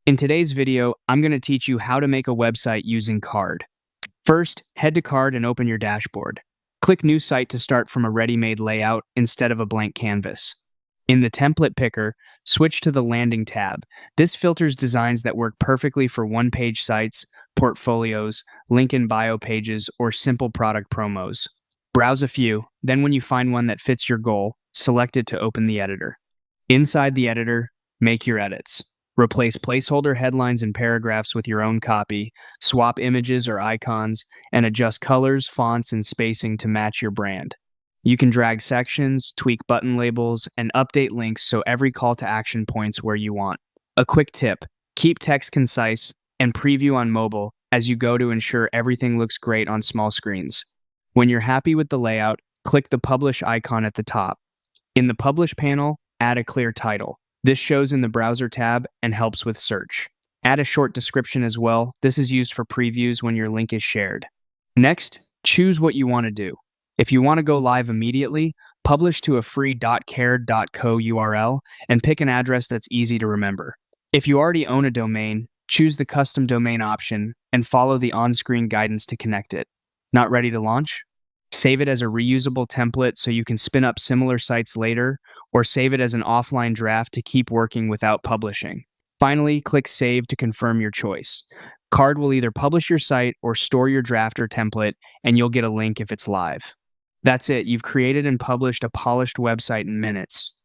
In today's video, I'm going to teach you how to make a website using Carrd. First, head to Carrd and open your dashboard. Click New Site to start from a ready-made layout instead of a blank canvas. In the Template Picker, switch to the Landing tab. This filters designs that work perfectly for one-page sites, portfolios, link in bio pages, or simple product promos. Browse a few, then when you find one that fits your goal, select it to open the editor. Inside the editor, make your edits. Replace placeholder headlines and paragraphs with your own copy, swap images or icons, and adjust colors, fonts, and spacing to match your brand. You can drag sections, tweak button labels, and update links so every call to action points where you want. A quick tip: keep text concise and preview on mobile as you go to ensure everything looks great on small screens. When you're happy with the layout, click the Publish icon at the top. In the Publish panel, add a clear title. This shows in the Browser tab and helps with search. Add a short description as well. This is used for previews when your link is shared. Next, choose what you want to do. If you want to go live immediately, publish to a free .carrd.co URL and pick an address that's easy to remember. If you already own a domain, choose the custom domain option and follow the on-screen guidance to connect it. Not ready to launch? Save it as a reusable template so you can spin up similar sites later, or save it as an offline draft to keep working without publishing. Finally, click Save to confirm your choice. Carrd will either publish your site or store your draft or template, and you'll get a link if it's live. That's it. You've created and published a polished website in minutes.